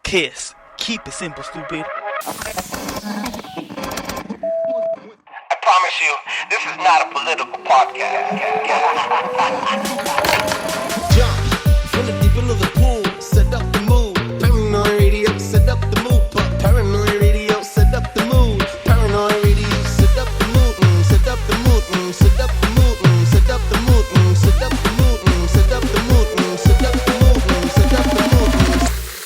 Kiss. Keep it simple, stupid. I promise you, this is not a political podcast. Jump from the deep end of the pool, set up the mood. Paranoid radio, set up the mood. Paranoid radio, set up the mood. Paranoid radio, set up the mood. Set up the mood. Set up the mood. Set up the mood. Set up the mood. Set up the mood. Set up the mood. Set up the mood.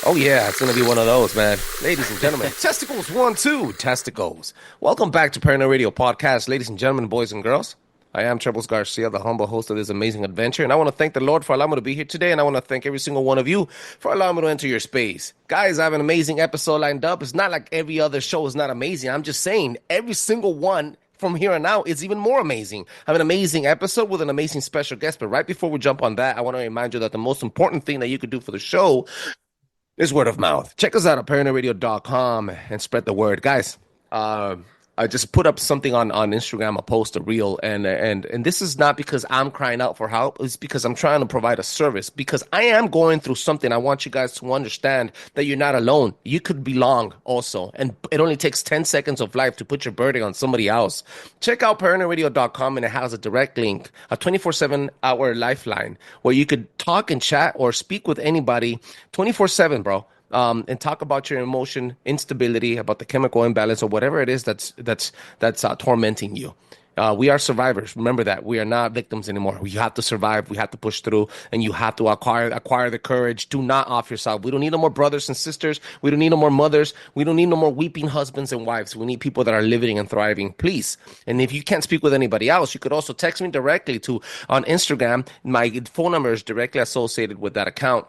Oh yeah, it's gonna be one of those, man. Ladies and gentlemen, testicles 1, 2, testicles. Welcome back to Paranoid Radio Podcast, ladies and gentlemen, boys and girls. I am Trebles Garcia, the humble host of this amazing adventure, and I want to thank the Lord for allowing me to be here today, and I want to thank every single one of you for allowing me to enter your space. Guys, I have an amazing episode lined up. It's not like every other show is not amazing. I'm just saying every single one from here on out is even more amazing. I have an amazing episode with an amazing special guest, but right before we jump on that, I want to remind you that the most important thing that you could do for the show is word of mouth. Check us out at paranoidradio.com and spread the word. Guys, I just put up something on Instagram, a post, a reel, and this is not because I'm crying out for help. It's because I'm trying to provide a service, because I am going through something. I want you guys to understand that you're not alone. You could belong also, and it only takes 10 seconds of life to put your burden on somebody else. Check out paranoidradio.com, and it has a direct link, a 24/7 hour lifeline where you could talk and chat or speak with anybody 24/7, bro. And talk about your emotion instability, about the chemical imbalance, or whatever it is that's tormenting you. We are survivors. Remember that. We are not victims anymore. We have to survive. We have to push through, and you have to acquire the courage. Do not off yourself. We don't need no more brothers and sisters. We don't need no more mothers. We don't need no more weeping husbands and wives. We need people that are living and thriving, please. And if you can't speak with anybody else, you could also text me directly on Instagram. My phone number is directly associated with that account.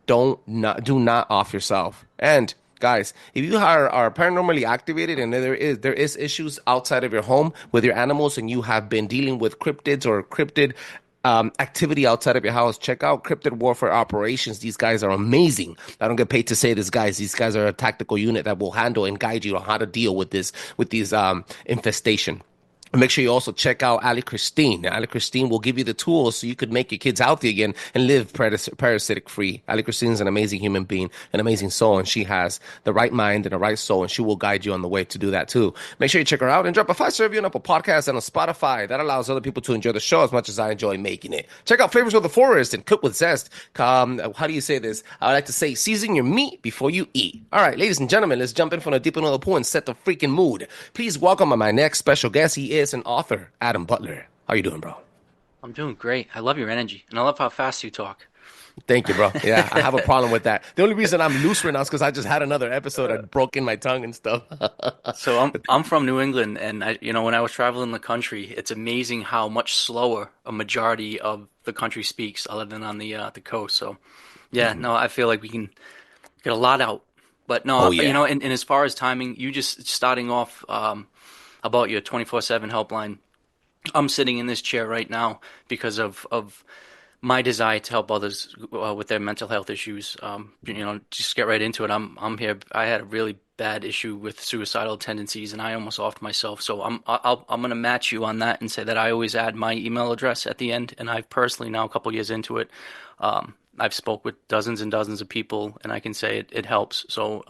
Do not off yourself. And guys, if you are paranormally activated and there is issues outside of your home with your animals, and you have been dealing with cryptids or cryptid activity outside of your house, check out Cryptid Warfare Operations. These guys are amazing. I don't get paid to say this, guys. These guys are a tactical unit that will handle and guide you on how to deal with these infestation. Make sure you also check out Ali Christine. Ali Christine will give you the tools so you could make your kids healthy again and live parasitic free. Ali Christine is an amazing human being, an amazing soul, and she has the right mind and the right soul, and she will guide you on the way to do that too. Make sure you check her out and drop a 5-star review on Apple Podcasts and on Spotify. That allows other people to enjoy the show as much as I enjoy making it. Check out Flavors of the Forest and Cook with Zest. How do you say this? I would like to say season your meat before you eat. All right, ladies and gentlemen, let's jump in from the deep end of the pool and set the freaking mood. Please welcome my next special guest. He is an author, Adam Butler. How you doing, bro? I'm doing great. I love your energy, and I love how fast you talk. Thank you, bro. Yeah, I have a problem with that. The only reason I'm loose right now is because I just had another episode. I broke in my tongue and stuff. So I'm from New England, and when I was traveling the country, it's amazing how much slower a majority of the country speaks, other than on the coast. So, yeah, no, I feel like we can get a lot out. But no, and as far as timing, you just starting off about your 24/7 helpline. I'm sitting in this chair right now because of my desire to help others with their mental health issues. Just get right into it. I'm here. I had a really bad issue with suicidal tendencies, and I almost offed myself. So I'm going to match you on that and say that I always add my email address at the end. And I've personally, now a couple years into it, I've spoke with dozens and dozens of people, and I can say it helps. So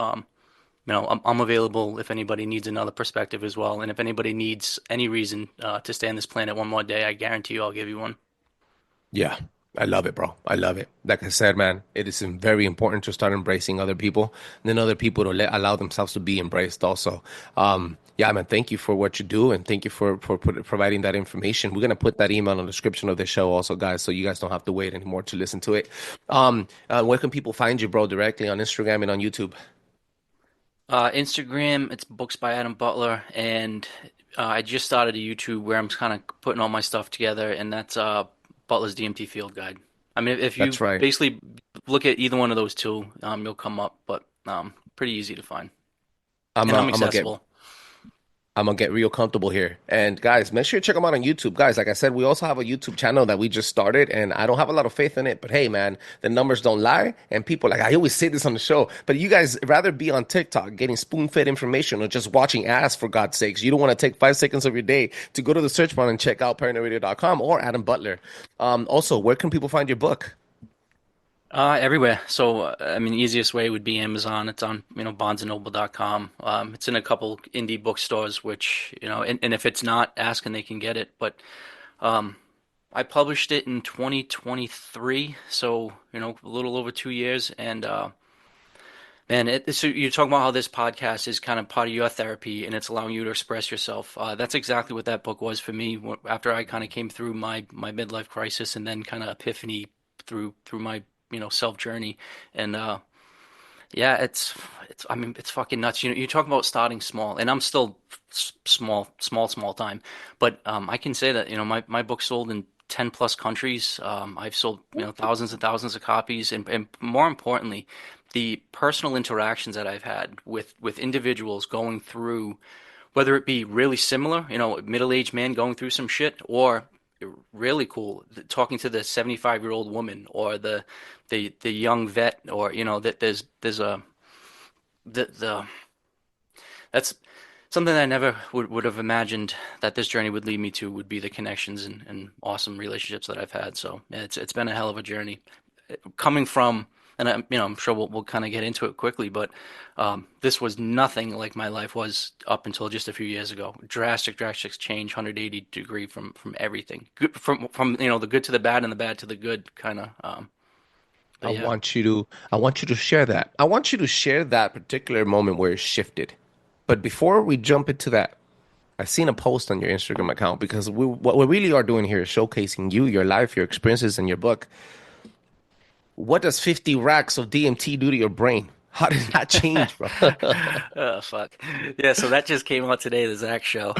I'm available if anybody needs another perspective as well. And if anybody needs any reason to stay on this planet one more day, I guarantee you I'll give you one. Yeah, I love it, bro. I love it. Like I said, man, it is very important to start embracing other people, and then other people to allow themselves to be embraced also. Yeah, man, thank you for what you do, and thank you for providing that information. We're going to put that email in the description of the show also, guys, so you guys don't have to wait anymore to listen to it. Where can people find you, bro, directly on Instagram and on YouTube? Instagram, it's Books by Adam Butler, and I just started a YouTube where I'm kind of putting all my stuff together, and that's Butler's DMT-fueled guide. I mean, if you basically look at either one of those two, you'll come up, but pretty easy to find. I'm accessible. I'm going to get real comfortable here. And guys, make sure you check them out on YouTube. Guys, like I said, we also have a YouTube channel that we just started, and I don't have a lot of faith in it, but hey, man, the numbers don't lie. And people, like I always say this on the show, but you guys rather be on TikTok getting spoon-fed information or just watching ads, for God's sakes. You don't want to take 5 seconds of your day to go to the search bar and check out paranoidradio.com or Adam Butler. Also, where can people find your book? Everywhere. So, I mean, easiest way would be Amazon. It's on, barnesandnoble.com. It's in a couple indie bookstores, which, and if it's not, ask and they can get it. But um, I published it in 2023, so, a little over 2 years. And man, so you're talking about how this podcast is kind of part of your therapy and it's allowing you to express yourself. That's exactly what that book was for me after I kind of came through my midlife crisis and then kind of epiphany through my self journey. And yeah, it's I mean it's fucking nuts. You talk about starting small, and I'm still small time, but I can say that my book sold in 10 plus countries. I've sold thousands and thousands of copies, and more importantly, the personal interactions that I've had with individuals going through, whether it be really similar, middle-aged man going through some shit, or really cool talking to the 75-year-old woman or the young vet, or that there's a the that's something that I never would have imagined that this journey would lead me to, would be the connections and awesome relationships that I've had. So yeah, it's been a hell of a journey coming from, and I'm sure we'll kind of get into it quickly, but this was nothing like my life was up until just a few years ago. Drastic change, 180 degree from everything. Good, from the good to the bad and the bad to the good kind of. I But yeah. want you to I want you to share that. I want you to share that particular moment where it shifted. But before we jump into that, I seen a post on your Instagram account because what we really are doing here is showcasing you, your life, your experiences, and your book. What does 50 racks of DMT do to your brain? How did that change, bro? Oh fuck. Yeah, so that just came out today, the Zach show.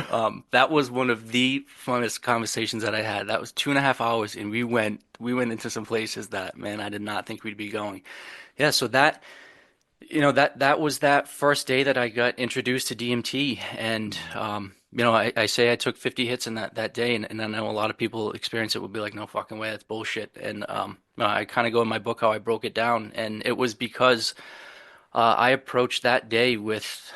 That was one of the funnest conversations that I had. That was 2.5 hours, and we went into some places that, man, I did not think we'd be going. Yeah, so that was that first day that I got introduced to DMT, and I say I took 50 hits in that day, and I know a lot of people experience it would be like, no fucking way, that's bullshit. And I kind of go in my book how I broke it down, and it was because I approached that day with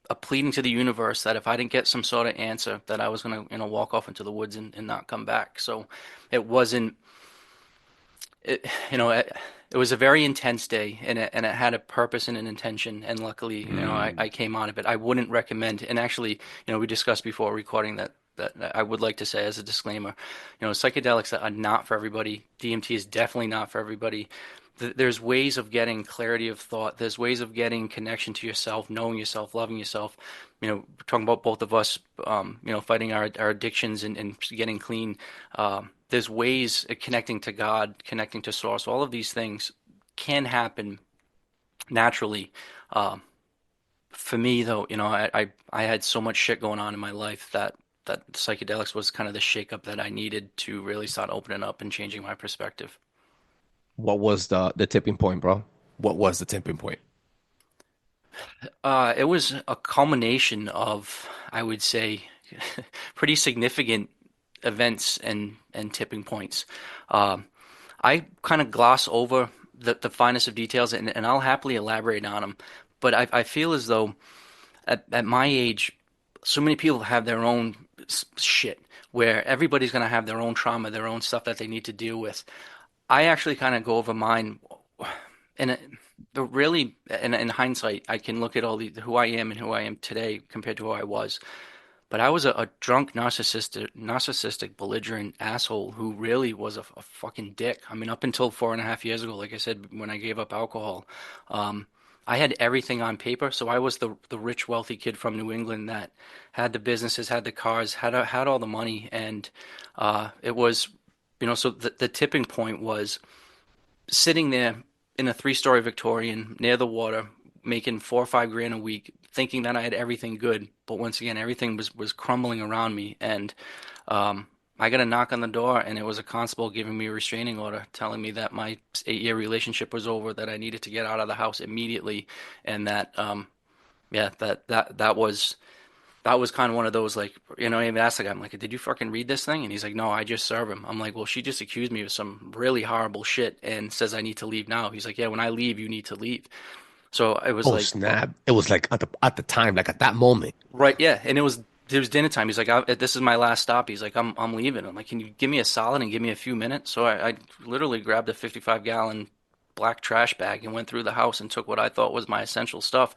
a pleading to the universe that if I didn't get some sort of answer, that I was gonna, walk off into the woods and not come back. So it wasn't, it, you know, it was a very intense day, and it had a purpose and an intention. And luckily, I came out of it. I wouldn't recommend, and actually, we discussed before recording that I would like to say as a disclaimer, psychedelics are not for everybody. DMT is definitely not for everybody. There's ways of getting clarity of thought. There's ways of getting connection to yourself, knowing yourself, loving yourself. Talking about both of us, fighting our addictions and getting clean. There's ways of connecting to God, connecting to Source. All of these things can happen naturally. For me, though, I had so much shit going on in my life that psychedelics was kind of the shakeup that I needed to really start opening up and changing my perspective. What was the tipping point, bro? What was the tipping point? It was a culmination of, I would say, pretty significant events and tipping points. Um, I kind of gloss over the finest of details, and I'll happily elaborate on them. But I feel as though at my age, so many people have their own shit, where everybody's going to have their own trauma, their own stuff that they need to deal with. I actually kind of go over mine, and but really, in hindsight, I can look at all who I am and who I am today compared to who I was. But I was a drunk, narcissistic, belligerent asshole who really was a fucking dick. I mean, up until 4.5 years ago, like I said, when I gave up alcohol, um, I had everything on paper. So I was the rich, wealthy kid from New England that had the businesses, had the cars, had all the money, and it was, So the tipping point was sitting there in a three-story Victorian near the water, making 4 or 5 grand a week, thinking that I had everything good. But once again, everything was crumbling around me. And I got a knock on the door, and it was a constable giving me a restraining order, telling me that my 8-year relationship was over, that I needed to get out of the house immediately, and that yeah, that was kind of one of those, like, I even asked the guy, I'm like, did you fucking read this thing? And he's like, no, I just serve him. I'm like, well, she just accused me of some really horrible shit and says I need to leave now. He's like, yeah, when I leave, you need to leave. So it was Oh like, snap! It was like at the time, like at that moment. right, yeah. And it was it was dinner time. He's like, "This is my last stop." He's like, I'm leaving." I'm like, "Can you give me a solid and give me a few minutes?" So I literally grabbed a 55-gallon black trash bag and went through the house and took what I thought was my essential stuff,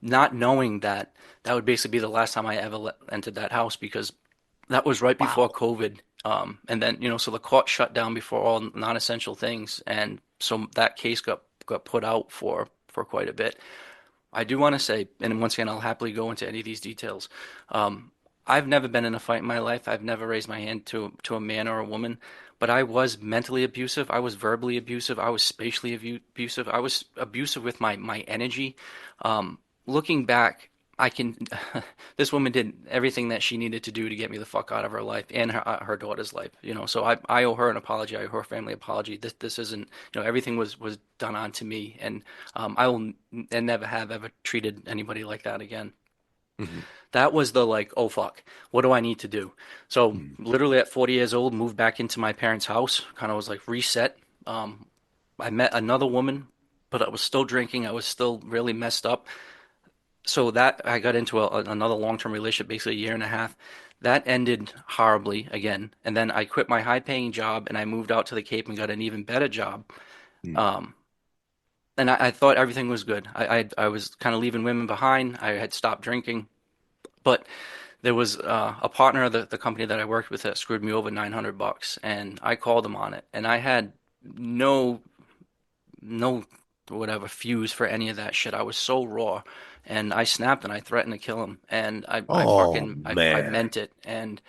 not knowing that that would basically be the last time I ever entered that house because that was right before Wow. COVID. And then, so the court shut down before all non-essential things, and so that case got put out for quite a bit. I do want to say, and once again, I'll happily go into any of these details. I've never been in a fight in my life. I've never raised my hand to a man or a woman, but I was mentally abusive. I was verbally abusive. I was spatially abusive. I was abusive with my energy. Looking back, I can. This woman did everything that she needed to do to get me the fuck out of her life and her daughter's life. So I owe her an apology. I owe her family an apology. This isn't. Everything was done on to me, and I will and never have ever treated anybody like that again. Hmm. That was the like, oh fuck, what do I need to do? So literally at 40 years old, moved back into my parents' house. Kind of was like reset. I met another woman, but I was still drinking. I was still really messed up. So that I got into another long-term relationship, basically a year and a half. That ended horribly again. And then I quit my high-paying job and I moved out to the Cape and got an even better job. Um, and I thought everything was good. I was kind of leaving women behind. I had stopped drinking, but there was a partner of the company that I worked with that screwed me over $900, and I called him on it. And I had no whatever fuse for any of that shit. I was so raw, and I snapped and I threatened to kill him, and I Oh fucking I man. meant it, and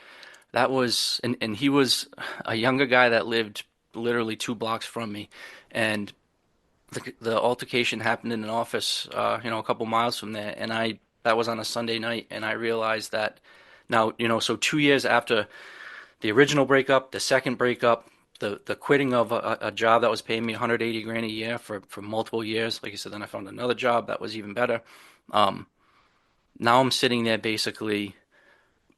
that was and he was a younger guy that lived literally 2 blocks from me, and the altercation happened in an office, a couple miles from there, and I that was on a Sunday night, and I realized that now, so 2 years after the original breakup, the second breakup, the quitting of a job that was paying me 180 grand a year for multiple years. Like I said, then I found another job that was even better. Um, Now I'm sitting there basically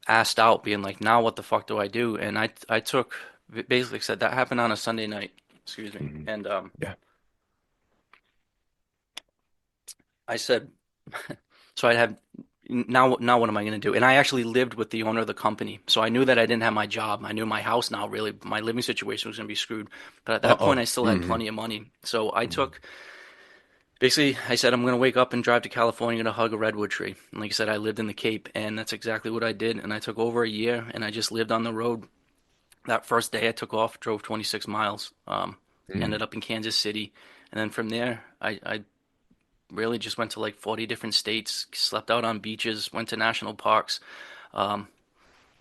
asked out, being like, now what the fuck do I do? And I took basically said that happened on a Sunday night. Excuse me. Hmm. And Yeah. I said, so I had now what am I going to do? And I actually lived with the owner of the company, so I knew that I didn't have my job. I knew my house now really my living situation was going to be screwed. But at that point, Uh-oh. I still had Hmm. plenty of money. So I Hmm. took basically I said I'm going to wake up and drive to California to hug a redwood tree. And like I said, I lived in the Cape, and that's exactly what I did. And I took over a year, and I just lived on the road. That first day, I took off, drove 26 miles, ended up in Kansas City, and then from there, I really just went to like 40 different states, slept out on beaches, went to national parks, um,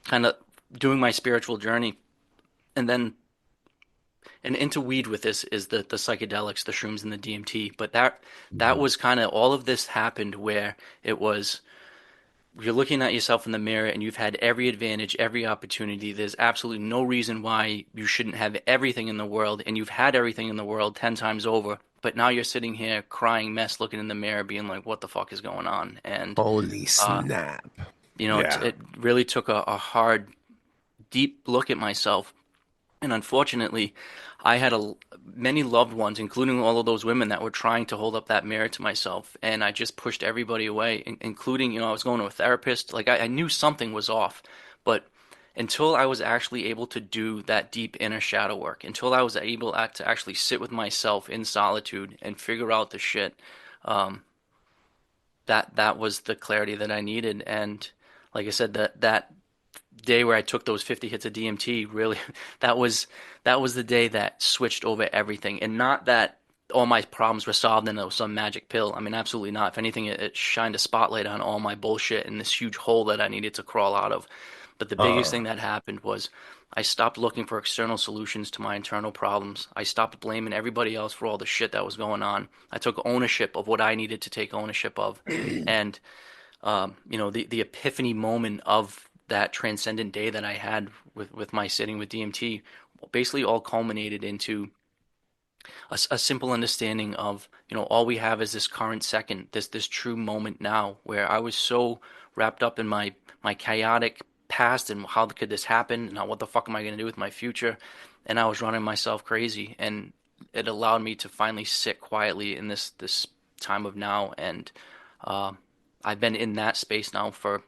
kind of doing my spiritual journey. And then, and interweaved with this is the psychedelics, the shrooms and the DMT. But that Hmm. was kind of all of this happened where it was you're looking at yourself in the mirror and you've had every advantage, every opportunity. There's absolutely no reason why you shouldn't have everything in the world, and you've had everything in the world 10 times over. But now you're sitting here crying mess, looking in the mirror, being like, what the fuck is going on? And, Holy uh, snap. it, Yeah. it really took a hard, deep look at myself. And unfortunately, I had many loved ones, including all of those women that were trying to hold up that mirror to myself, and I just pushed everybody away, including, I was going to a therapist. Like I knew something was off, but until I was actually able to do that deep inner shadow work, until I was able to actually sit with myself in solitude and figure out the shit, um, that was the clarity that I needed. And like I said, that day where I took those 50 hits of DMT, really, that was that was the day that switched over everything. And not that all my problems were solved and it was some magic pill. I mean, absolutely not. If anything, it shined a spotlight on all my bullshit and this huge hole that I needed to crawl out of. But the biggest Uh. thing that happened was I stopped looking for external solutions to my internal problems. I stopped blaming everybody else for all the shit that was going on. I took ownership of what I needed to take ownership of. And the epiphany moment of that transcendent day that I had with my sitting with DMT basically all culminated into a simple understanding of, all we have is this current second, this true moment now, where I was so wrapped up in my chaotic past and how could this happen? Now what the fuck am I going to do with my future? And I was running myself crazy, and it allowed me to finally sit quietly in this time of now, and uh, I've been in that space now for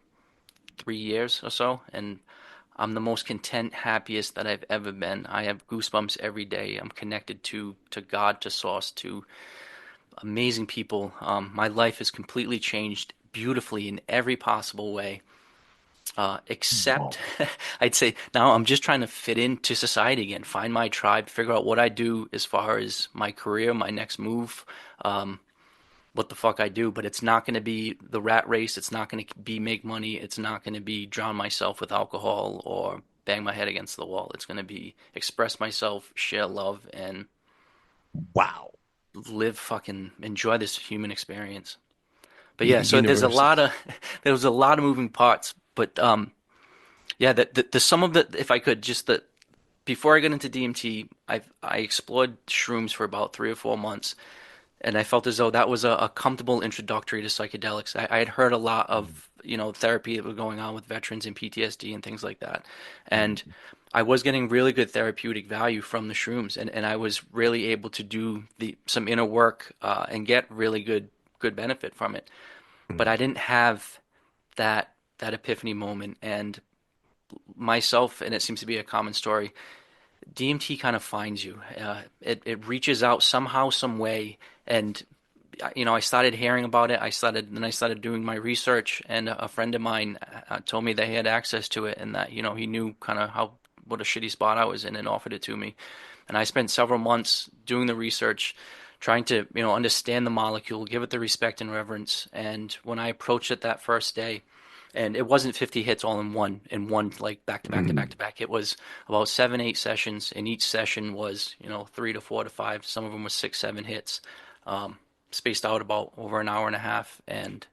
3 years or so, and I'm the most content, happiest that I've ever been. I have goosebumps every day. I'm connected to God, to Source, to amazing people. My life has completely changed beautifully in every possible way. Except I'd say now I'm just trying to fit into society again, find my tribe, figure out what I do as far as my career, my next move, what the fuck I do. But it's not going to be the rat race. It's not going to be make money. It's not going to be drown myself with alcohol or bang my head against the wall. It's going to be express myself, share love, and Wow. live fucking enjoy this human experience. But Be yeah, the so there's a universe. lot of there was a lot of moving parts, but yeah, the some of the if I could just the before I got into DMT, I explored shrooms for about 3 or 4 months, and I felt as though that was a comfortable introductory to psychedelics. I had heard a lot of therapy that was going on with veterans and PTSD and things like that, and I was getting really good therapeutic value from the shrooms, and I was really able to do some inner work and get really good benefit from it. But I didn't have that epiphany moment, and myself, and it seems to be a common story. DMT kind of finds you. It reaches out somehow, some way, and I started hearing about it. I started doing my research, and a friend of mine told me that he had access to it, and that he knew kind of what a shitty spot I was in, and offered it to me. And I spent several months doing the research, trying to understand the molecule, give it the respect and reverence. And when I approached it that first day, and it wasn't 50 hits all in one like back to back to back to back. It was about 7, 8 sessions, and each session was 3 to 4 to 5. Some of them were 6, 7 hits, spaced out about over an hour and a half. And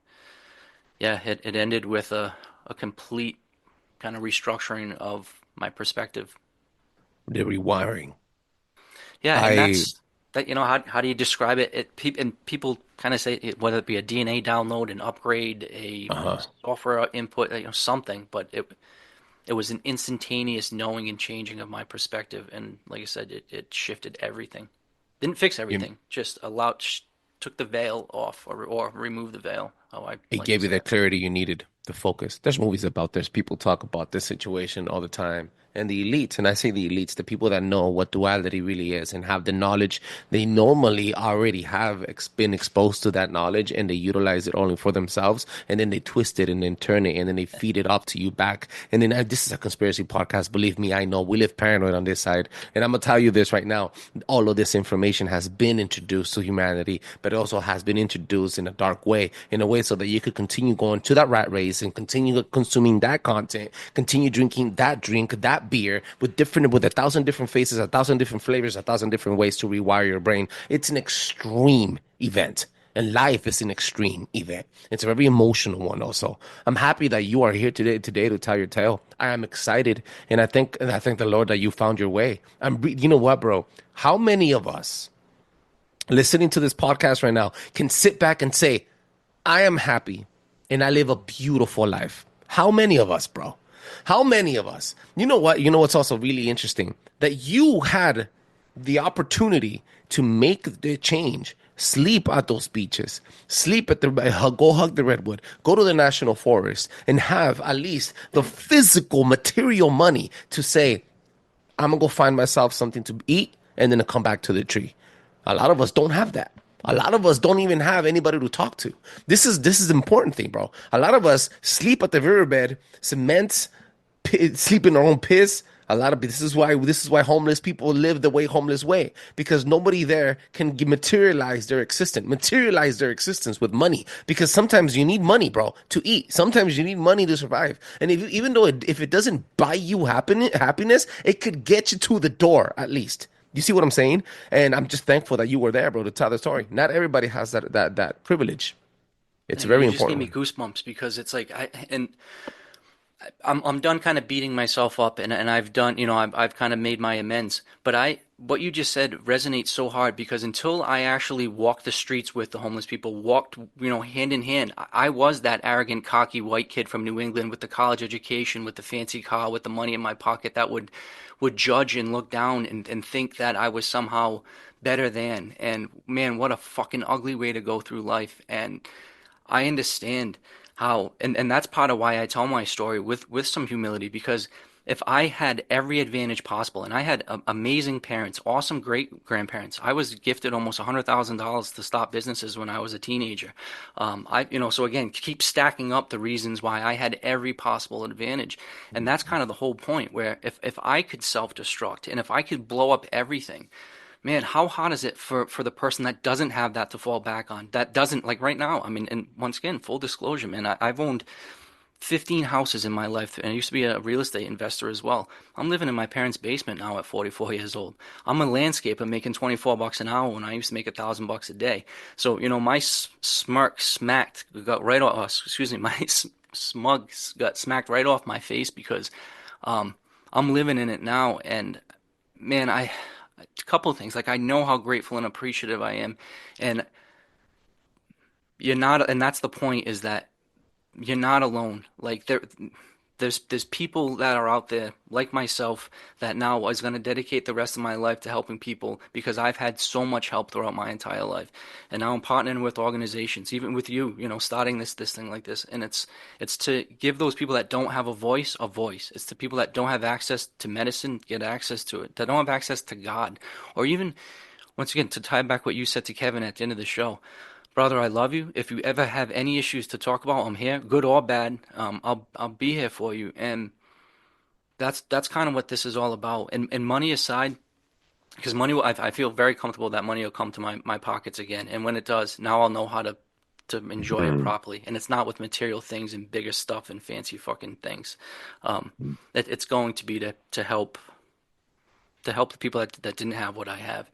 yeah, it ended with a complete kind of restructuring of my perspective. The rewiring. Yeah, and I that's that. How do you describe it? And people kind of say whether it be a DNA download, an upgrade, a software input, something. But it was an instantaneous knowing and changing of my perspective. And like I said, it shifted everything. Didn't fix everything. Just took the veil off, or removed the veil. How I It like to gave you say the it. clarity you needed, the focus. There's movies about this. People talk about this situation all the time. And the elites, and I say the elites, the people that know what duality really is and have the knowledge, they normally already have been exposed to that knowledge, and they utilize it only for themselves. And then they twist it and then turn it and then they feed it off to you back. And then this is a conspiracy podcast. Believe me, I know we live paranoid on this side. And I'm going to tell you this right now. All of this information has been introduced to humanity, but it also has been introduced in a dark way, in a way so that you could continue going to that rat race and continue consuming that content, continue drinking that drink, that beer with 1,000 different faces, 1,000 different flavors, 1,000 different ways to rewire your brain. It's an extreme event. And life is an extreme event. It's a very emotional one also. I'm happy that you are here today to tell your tale. I am excited, and I thank the Lord that you found your way. You know what, bro? How many of us listening to this podcast right now can sit back and say, I am happy and I live a beautiful life? How many of us, bro? How many of us? You know what? You know what's also really interesting? That you had the opportunity to make the change. Sleep at those beaches. Sleep at go hug the redwood. Go to the national forest and have at least the physical material money to say, I'm going to go find myself something to eat and then to come back to the tree. A lot of us don't have that. A lot of us don't even have anybody to talk to. This is the important thing, bro. A lot of us sleep at the riverbed, cement, sleep in our own piss. This is why homeless people live the way homeless way, because nobody there can materialize their existence with money, because sometimes you need money, bro, to eat. Sometimes you need money to survive. And even though if it doesn't buy you happiness, it could get you to the door at least. You see what I'm saying? And I'm just thankful that you were there, bro, to tell the story. Not everybody has that privilege. It's And very you just gave important. me goosebumps, because it's like I'm done kind of beating myself up, and I've done, I've kind of made my amends. But what you just said resonates so hard, because until I actually walked the streets with the homeless people, walked, hand in hand, I was that arrogant, cocky white kid from New England with the college education, with the fancy car, with the money in my pocket, that would judge and look down and think that I was somehow better than. And man, what a fucking ugly way to go through life. And I understand how, and that's part of why I tell my story with some humility, because if I had every advantage possible, and I had amazing parents, awesome great grandparents. I was gifted almost $100,000 to start businesses when I was a teenager. So again, keep stacking up the reasons why I had every possible advantage. And that's kind of the whole point, where if I could self-destruct and if I could blow up everything, man, how hard is it for the person that doesn't have that to fall back on? That doesn't, like right now, I mean, and once again, full disclosure, man, I've owned 15 houses in my life, and I used to be a real estate investor as well. I'm living in my parents' basement now at 44 years old. I'm a landscaper making 24 bucks an hour when I used to make $1,000 a day. So, my smug got smacked right off my face because I'm living in it now, and man, a couple of things. Like, I know how grateful and appreciative I am, and you're not, and that's the point, is that you're not alone. Like, there's people that are out there like myself that now is going to dedicate the rest of my life to helping people, because I've had so much help throughout my entire life. And now I'm partnering with organizations, even with you, starting this thing like this. And it's to give those people that don't have a voice a voice. It's to people that don't have access to medicine, get access to it, that don't have access to God, or even, once again, to tie back what you said to Kevin at the end of the show. Brother, I love you. If you ever have any issues to talk about, I'm here, good or bad. I'll be here for you. And that's kind of what this is all about. And money aside, because I feel very comfortable that money will come to my pockets again. And when it does, now I'll know how to enjoy it properly. And it's not with material things and bigger stuff and fancy fucking things. It's going to be to help the people that didn't have what I have.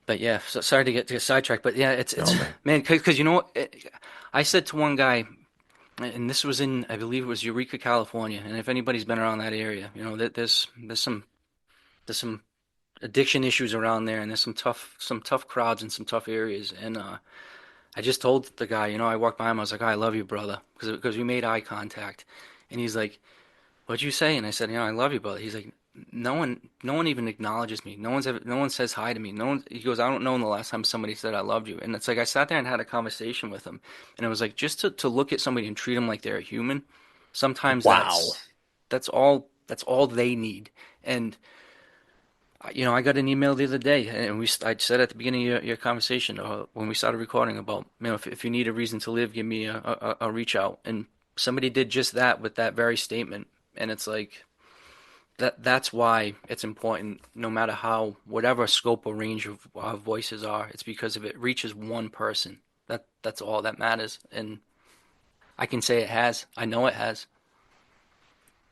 But yeah, so sorry to get sidetracked, but yeah, it's man, because I said to one guy, and this was in, I believe it was Eureka, California, and if anybody's been around that area, there's some addiction issues around there, and there's some tough crowds in some tough areas, and I just told the guy, I walked by him, I was like, oh, I love you, brother, because we made eye contact, and he's like, what'd you say? And I said, I love you, brother. He's like, no one even acknowledges me. No one says hi to me. He goes, I don't know when the last time somebody said I loved you. And it's like, I sat there and had a conversation with him, and it was like, just to look at somebody and treat them like they're a human. Sometimes that's all they need. And I got an email the other day, and I said at the beginning of your conversation, when we started recording, about, if you need a reason to live, give me a reach out. And somebody did just that with that very statement. And it's like, that's why it's important, no matter whatever scope or range of our voices are. It's because if it reaches one person, that's all that matters. And I can say it has. I know it has.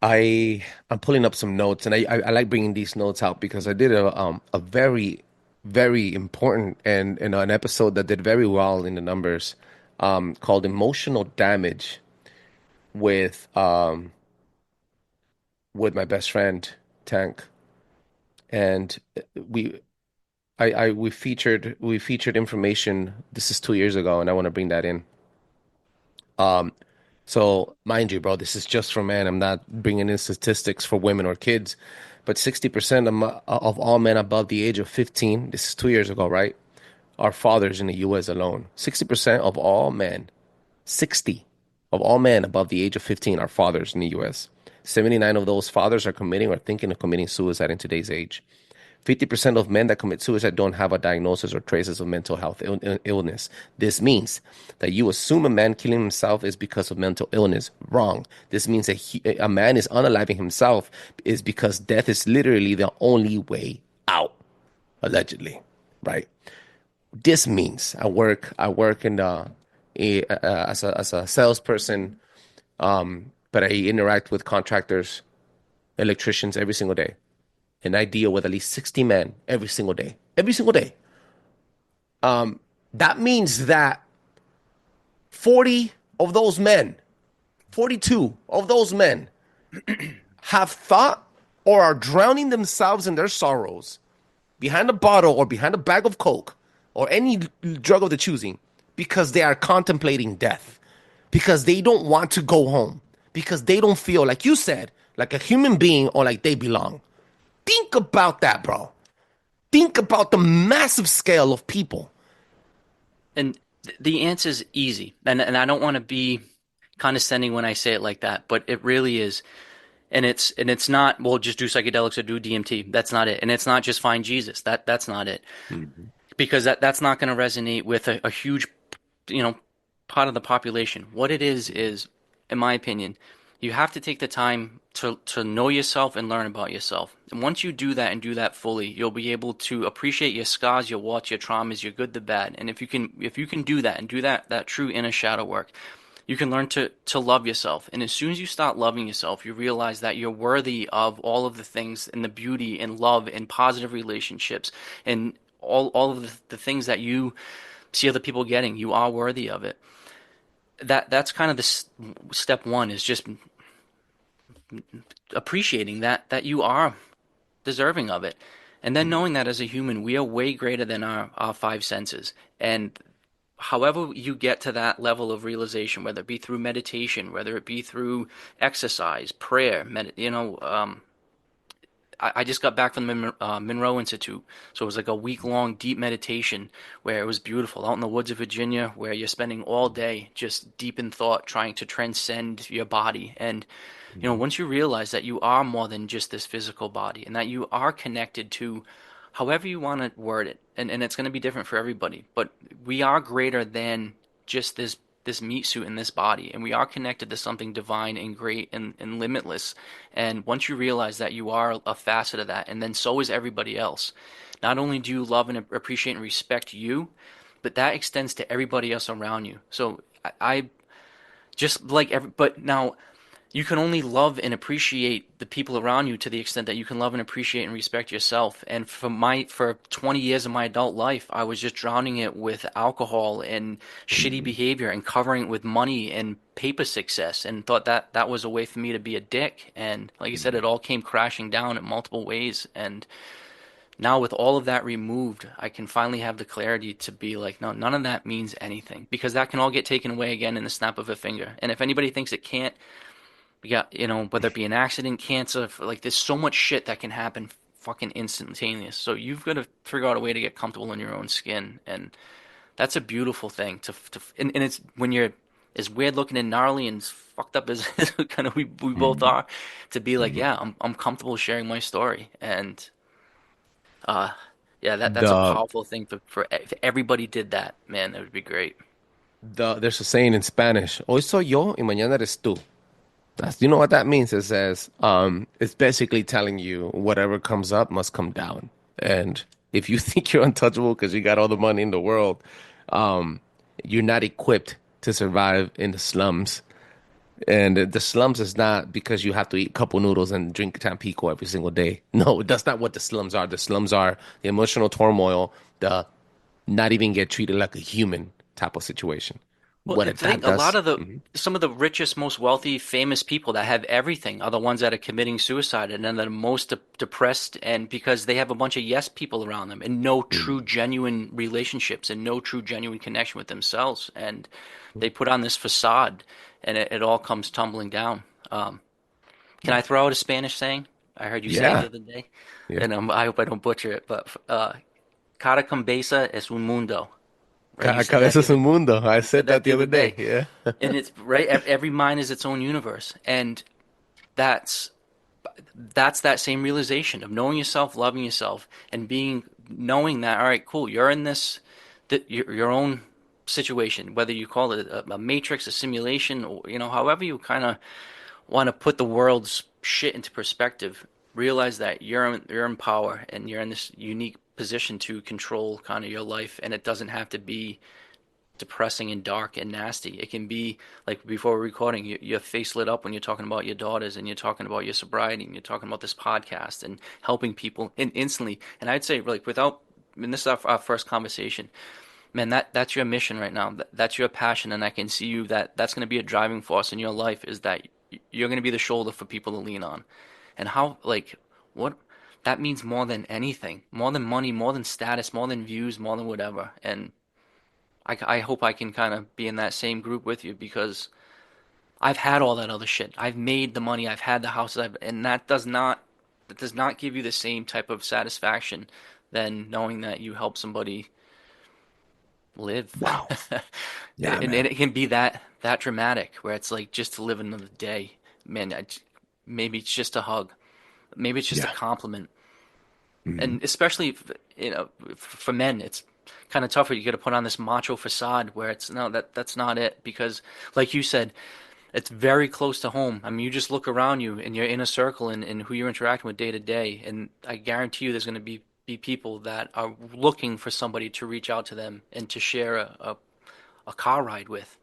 I'm pulling up some notes, and I like bringing these notes out because I did a very, very important and an episode that did very well in the numbers, called Emotional Damage with my best friend Tank, and we featured information. This is 2 years ago, and I want to bring that in. So mind you, bro, this is just for men. I'm not bringing in statistics for women or kids, but 60% of all men above the age of 15, this is 2 years ago, right, are fathers in the U.S. alone. 60% of all men, 60 of all men above the age of 15 are fathers in the U.S. 79 of those fathers are committing or thinking of committing suicide in today's age. 50% of men that commit suicide don't have a diagnosis or traces of mental health illness. This means that you assume a man killing himself is because of mental illness. Wrong. This means that a man is unaliving himself is because death is literally the only way out, allegedly, right? This means I work in as a salesperson, but I interact with contractors, electricians every single day. And I deal with at least 60 men every single day. Every single day. That means that 40 of those men, 42 of those men have thought or are drowning themselves in their sorrows behind a bottle or behind a bag of Coke or any drug of the choosing because they are contemplating death, because they don't want to go home, because they don't feel, like you said, like a human being or like they belong. Think about that, bro. Think about the massive scale of people. And The answer is easy, and I don't want to be condescending when I say it like that, but it really is. And it's not, well, just do psychedelics or do DMT. That's not it. And it's not just find Jesus. That's not it. Mhm. Because that's not going to resonate with a huge, you know, part of the population. What it is, in my opinion, you have to take the time to know yourself and learn about yourself. And once you do that and do that fully, you'll be able to appreciate your scars, your warts, your traumas, your good, the bad. And if you can do that and do that true inner shadow work, you can learn to love yourself. And as soon as you start loving yourself, you realize that you're worthy of all of the things and the beauty and love and positive relationships and all of the things that you see other people getting. You are worthy of it. That's kind of the step one, is just appreciating that you are deserving of it. And then knowing that as a human, we are way greater than our five senses. And however you get to that level of realization, whether it be through meditation, whether it be through exercise, prayer, I just got back from the Monroe Institute, so it was like a week-long deep meditation where it was beautiful out in the woods of Virginia, where you're spending all day just deep in thought, trying to transcend your body. And once you realize that you are more than just this physical body, and that you are connected to, however you want to word it, and it's going to be different for everybody, but we are greater than just this meat suit in this body, and we are connected to something divine and great and limitless. And once you realize that you are a facet of that, and then so is everybody else, not only do you love and appreciate and respect you, but that extends to everybody else around you. So I just like but now you can only love and appreciate the people around you to the extent that you can love and appreciate and respect yourself. And for 20 years of my adult life, I was just drowning it with alcohol and shitty behavior and covering it with money and paper success, and thought that that was a way for me to be a dick. And like I said, it all came crashing down in multiple ways. And now with all of that removed, I can finally have the clarity to be like, no, none of that means anything, because that can all get taken away again in the snap of a finger. And if anybody thinks it can't, we got, whether it be an accident, cancer, like there's so much shit that can happen fucking instantaneous. So you've got to figure out a way to get comfortable in your own skin. And that's a beautiful thing and it's when you're as weird looking and gnarly and fucked up as kind of we both Mhm. are, to be like, Mhm. yeah, I'm comfortable sharing my story. And uh yeah, that's a The powerful thing if everybody did that, man, that would be great. there's a saying in Spanish, hoy soy yo y mañana eres tú. You know what that means? It says, it's basically telling you whatever comes up must come down. And if you think you're untouchable because you got all the money in the world, um, you're not equipped to survive in the slums. And the slums is not because you have to eat couple noodles and drink Tampico every single day. No, that's not what the slums are. The slums are the emotional turmoil, the not even get treated like a human type of situation. Well, I That think a lot does. of Mhm. some of the richest, most wealthy, famous people that have everything are the ones that are committing suicide and then that are most depressed, and because they have a bunch of yes people around them and no true, genuine relationships and no true, genuine connection with themselves, and they put on this facade, and it all comes tumbling down. Can I throw out a Spanish saying? I heard you say it the Yeah. other day, Yeah. and I hope I don't butcher it, but cada cabeza es un mundo. Right? You Cada said that cabeza the es un other, mundo. I you said said that that the the other other day. day. Yeah. And it's right. Every mind is its own universe, and that's that's that same realization of knowing yourself, loving yourself, and knowing that, all right, cool, you're in this, your own situation, whether you call it a matrix, a simulation, or however you kind of want to put the world's shit into perspective. Realize that you're in power, and you're in this unique position to control kind of your life, and it doesn't have to be depressing and dark and nasty. It can be like before we're recording, your face lit up when you're talking about your daughters and you're talking about your sobriety and you're talking about this podcast and helping people and instantly. And I'd say like this is our first conversation, man, that's your mission right now. That's your passion. And I can see that's going to be a driving force in your life, is that you're going to be the shoulder for people to lean on. And how, like, what that means more than anything, more than money, more than status, more than views, more than whatever. And I hope I can kind of be in that same group with you, because I've had all that other shit. I've made the money. I've had the houses. And that does not give you the same type of satisfaction than knowing that you help somebody live. Wow. Yeah, and man. it can be that dramatic, where it's like, just to live another day, man. Maybe it's just a hug, maybe it's just a Yeah. compliment. Mhm. And especially, for men, it's kind of tougher. You got to put on this macho facade where it's no, that's not it, because, like you said, it's very close to home. I mean, you just look around you in your inner circle, and who you're interacting with day to day, and I guarantee you there's going to be people that are looking for somebody to reach out to them and to share a car ride with,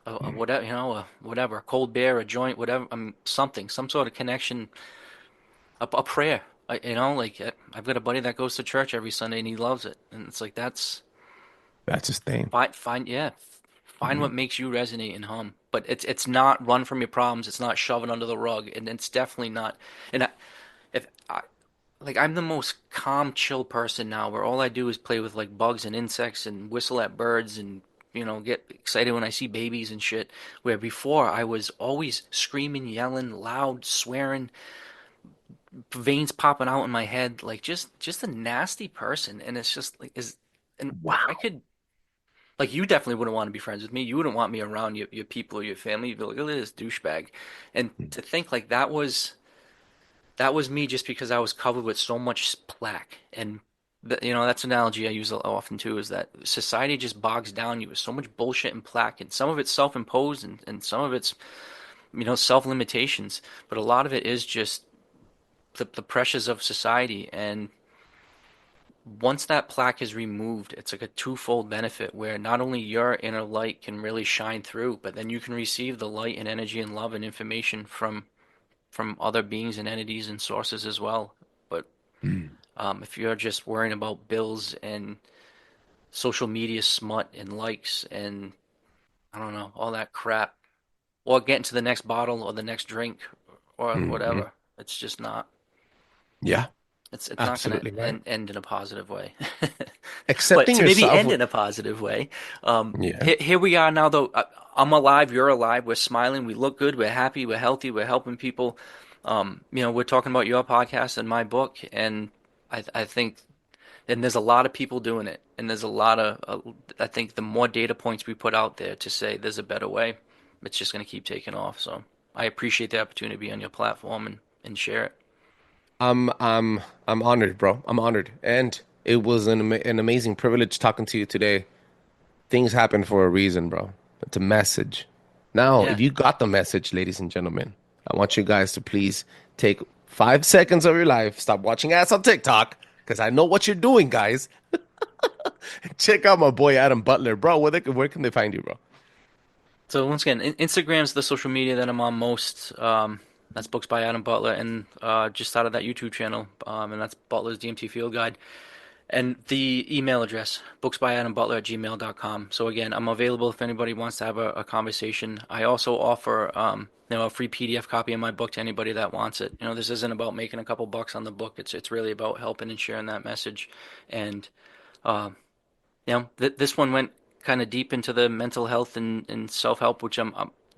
a whatever, whatever, a cold beer, a joint, whatever, something, some sort of connection, a prayer. Like, I've got a buddy that goes to church every Sunday and he loves it, and it's like, that's That's his thing. find what makes you resonate and hum. But it's not run from your problems. It's not shove it under the rug, and it's definitely not. And if I, like, I'm the most calm, chill person now, where all I do is play with like bugs and insects and whistle at birds and get excited when I see babies and shit. Where before I was always screaming, yelling, loud, swearing, veins popping out in my head, like just a nasty person. And it's just like, and if I Wow. could, like, you definitely wouldn't want to be friends with me. You wouldn't want me around your people or your family. You'd be like, look at this douchebag. And to think like that was me, just because I was covered with so much plaque. And that's an analogy I use often too, is that society just bogs down you with so much bullshit and plaque, and some of it's self-imposed, and some of it's self-limitations, but a lot of it is just the pressures of society. And once that plaque is removed, it's like a twofold benefit, where not only your inner light can really shine through, but then you can receive the light and energy and love and information from other beings and entities and sources as well. But Mm. if you're just worrying about bills and social media smut and likes and, I don't know, all that crap, or getting to the next bottle or the next drink or Mhm. whatever, it's just not. Yeah, It's not going absolutely to right. end in a positive way. But Accepting to maybe yourself. end in a positive way, Yeah. here we are now, though. I'm alive, you're alive, we're smiling, we look good, we're happy, we're healthy, we're helping people. We're talking about your podcast and my book, and I think, and there's a lot of people doing it, and there's a lot of, I think the more data points we put out there to say there's a better way, it's just going to keep taking off. So I appreciate the opportunity to be on your platform and share it. I'm honored, bro. I'm honored, and it was an amazing privilege talking to you today. Things happen for a reason, bro. It's a message. Now, Yeah. if you got the message, ladies and gentlemen, I want you guys to please take 5 seconds of your life, stop watching ads on TikTok, because I know what you're doing, guys. Check out my boy Adam Butler, bro. Where can they find you, bro? So once again, Instagram's the social media that I'm on most. That's Books by Adam Butler, and just started that YouTube channel, and that's Butler's DMT-fueled guide. And the email address, booksbyadambutler@gmail.com. So again, I'm available if anybody wants to have a conversation. I also offer, a free PDF copy of my book to anybody that wants it. This isn't about making a couple bucks on the book. It's really about helping and sharing that message. And uh, this one went kind of deep into the mental health and self-help, which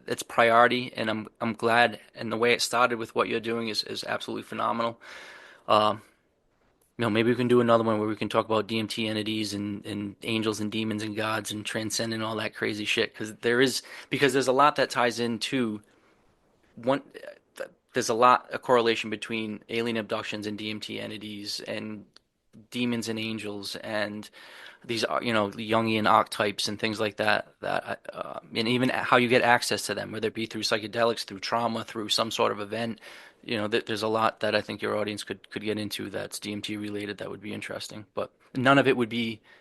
it's priority, and I'm glad. And the way it started with what you're doing is absolutely phenomenal. Uh, Maybe we can do another one where we can talk about DMT entities and angels and demons and gods and transcending all that crazy shit. Because there's a lot that ties into one. There's a correlation between alien abductions and DMT entities and demons and angels and these are the Jungian archetypes and things like that, and even how you get access to them, whether it be through psychedelics, through trauma, through some sort of event. There's a lot that I think your audience could get into that's DMT related that would be interesting, but none of it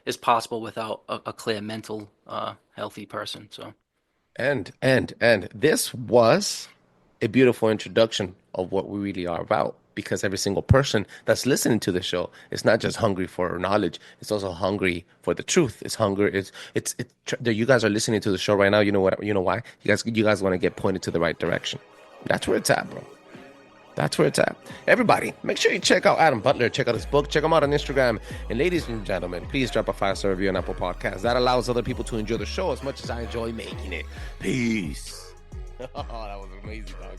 is possible without a clear mental healthy person. So And this was a beautiful introduction of what we really are about, because every single person that's listening to the show is not just hungry for knowledge, it's also hungry for the truth. It's hunger. You guys are listening to the show right now. You know what? You know why? You guys want to get pointed to the right direction. That's where it's at, bro. That's where it's at. Everybody, make sure you check out Adam Butler. Check out his book. Check him out on Instagram. And ladies and gentlemen, please drop a 5-star review on Apple Podcasts. That allows other people to enjoy the show as much as I enjoy making it. Peace. Oh, that was amazing, dog.